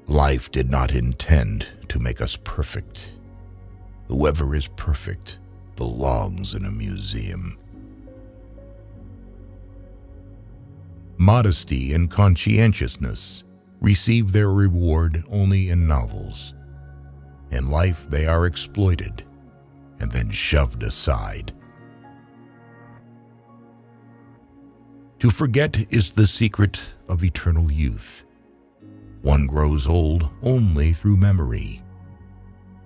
Life did not intend to make us perfect. Whoever is perfect belongs in a museum. Modesty and conscientiousness receive their reward only in novels. In life, they are exploited and then shoved aside. To forget is the secret of eternal youth. One grows old only through memory.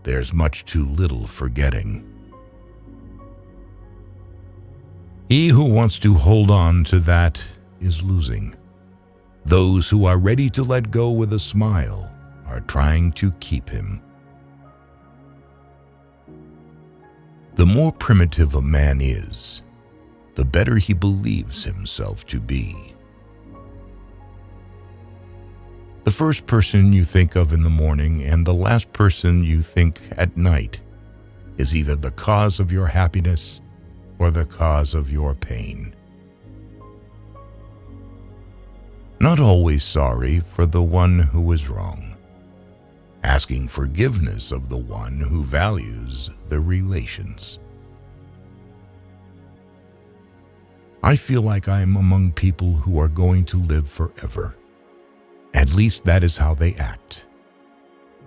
There's much too little forgetting. He who wants to hold on to that is losing. Those who are ready to let go with a smile are trying to keep him. The more primitive a man is, the better he believes himself to be. The first person you think of in the morning and the last person you think at night is either the cause of your happiness or the cause of your pain. Not always sorry for the one who was wrong. Asking forgiveness of the one who values the relations. I feel like I am among people who are going to live forever. At least that is how they act.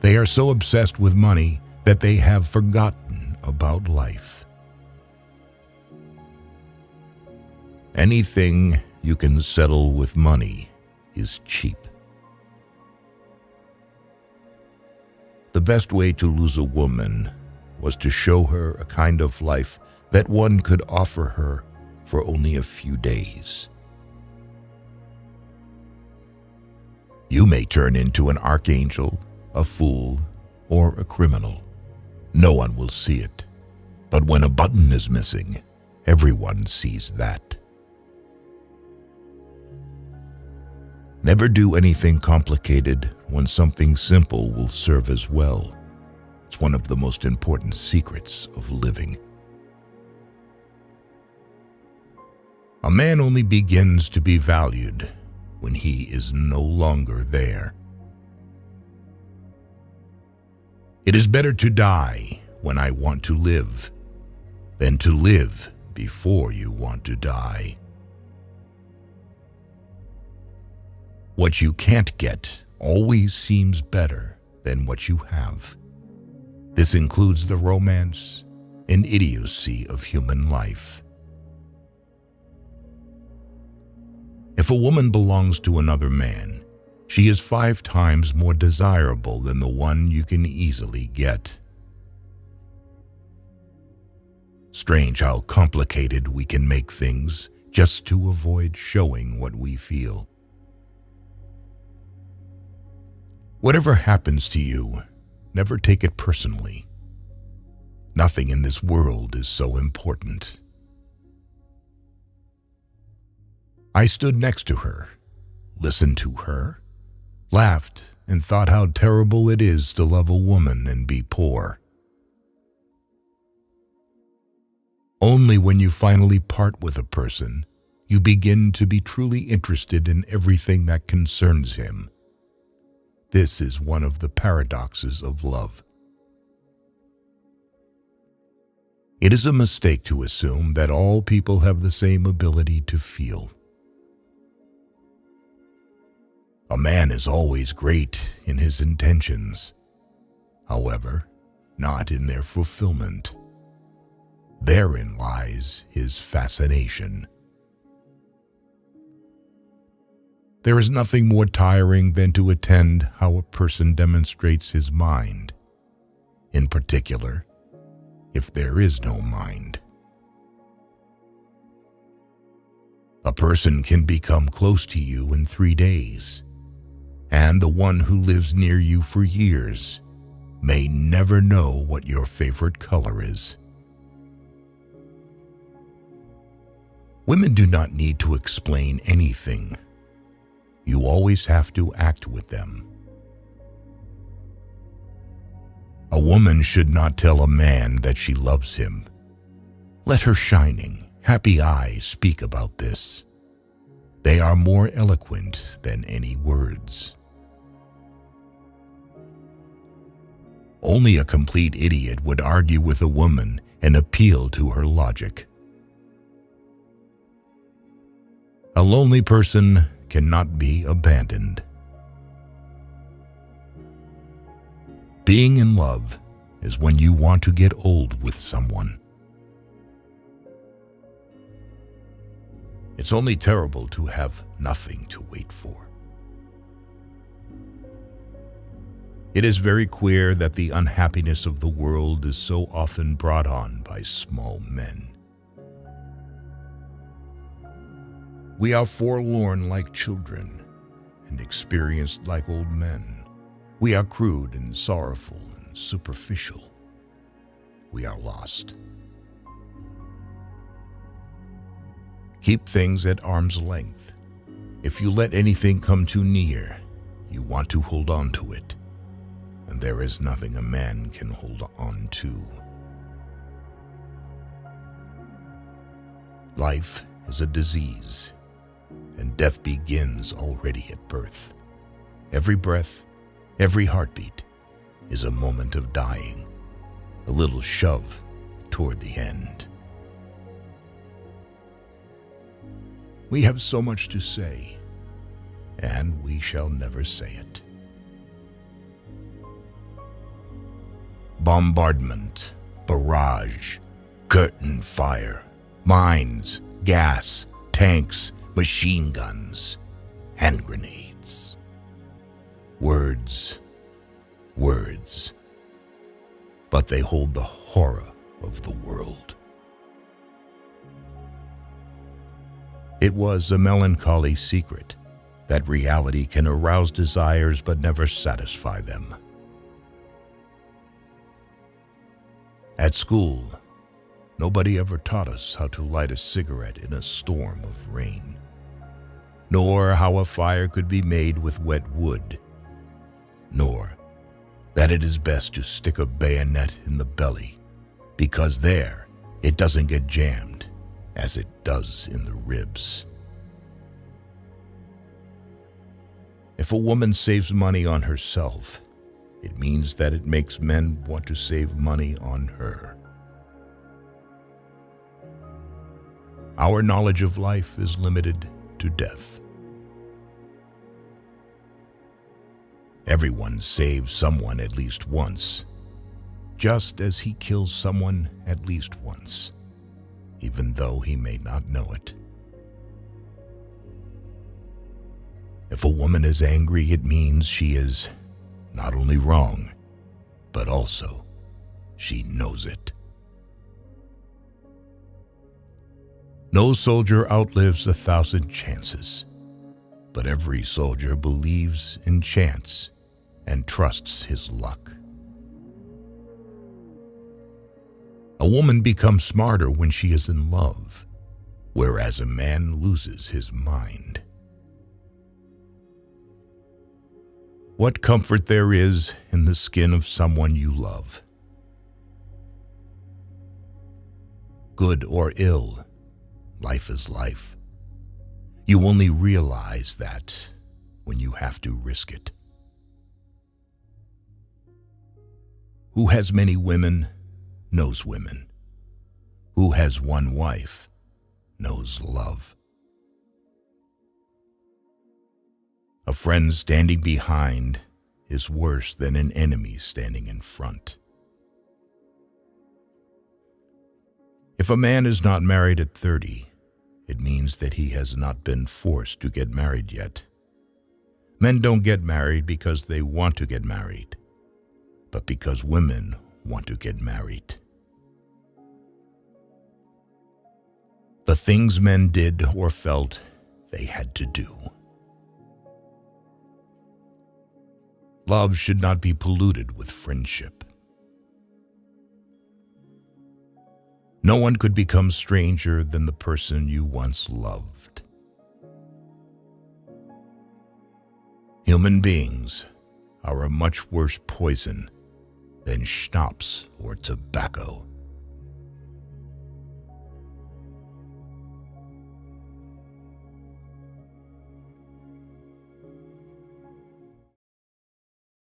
They are so obsessed with money that they have forgotten about life. Anything you can settle with money is cheap. The best way to lose a woman was to show her a kind of life that one could offer her for only a few days. You may turn into an archangel, a fool, or a criminal. No one will see it. But when a button is missing, everyone sees that. Never do anything complicated when something simple will serve as well. It's one of the most important secrets of living. A man only begins to be valued when he is no longer there. It is better to die when I want to live than to live before you want to die. What you can't get always seems better than what you have. This includes the romance and idiocy of human life. If a woman belongs to another man, she is 5 times more desirable than the one you can easily get. Strange how complicated we can make things just to avoid showing what we feel. Whatever happens to you, never take it personally. Nothing in this world is so important. I stood next to her, listened to her, laughed, and thought how terrible it is to love a woman and be poor. Only when you finally part with a person, you begin to be truly interested in everything that concerns him. This is one of the paradoxes of love. It is a mistake to assume that all people have the same ability to feel. A man is always great in his intentions, however, not in their fulfillment. Therein lies his fascination. There is nothing more tiring than to attend how a person demonstrates his mind, in particular, if there is no mind. A person can become close to you in 3 days, and the one who lives near you for years may never know what your favorite color is. Women do not need to explain anything. You always have to act with them. A woman should not tell a man that she loves him. Let her shining, happy eyes speak about this. They are more eloquent than any words. Only a complete idiot would argue with a woman and appeal to her logic. A lonely person cannot be abandoned. Being in love is when you want to get old with someone. It's only terrible to have nothing to wait for. It is very queer that the unhappiness of the world is so often brought on by small men. We are forlorn like children and experienced like old men. We are crude and sorrowful and superficial. We are lost. Keep things at arm's length. If you let anything come too near, you want to hold on to it. And there is nothing a man can hold on to. Life is a disease, and death begins already at birth. Every breath, every heartbeat is a moment of dying, a little shove toward the end. We have so much to say, and we shall never say it. Bombardment, barrage, curtain fire, mines, gas, tanks, machine guns, hand grenades. Words, words, but they hold the horror of the world. It was a melancholy secret that reality can arouse desires but never satisfy them. At school, nobody ever taught us how to light a cigarette in a storm of rain, nor how a fire could be made with wet wood, nor that it is best to stick a bayonet in the belly, because there it doesn't get jammed as it does in the ribs. If a woman saves money on herself, it means that it makes men want to save money on her. Our knowledge of life is limited to death. Everyone saves someone at least once, just as he kills someone at least once, even though he may not know it. If a woman is angry, it means she is not only wrong, but also she knows it. No soldier outlives 1,000 chances, but every soldier believes in chance and trusts his luck. A woman becomes smarter when she is in love, whereas a man loses his mind. What comfort there is in the skin of someone you love. Good or ill, life is life. You only realize that when you have to risk it. Who has many women knows women. Who has one wife knows love. A friend standing behind is worse than an enemy standing in front. If a man is not married at 30, it means that he has not been forced to get married yet. Men don't get married because they want to get married, but because women want to get married. The things men did or felt they had to do. Love should not be polluted with friendship. No one could become stranger than the person you once loved. Human beings are a much worse poison than schnapps or tobacco.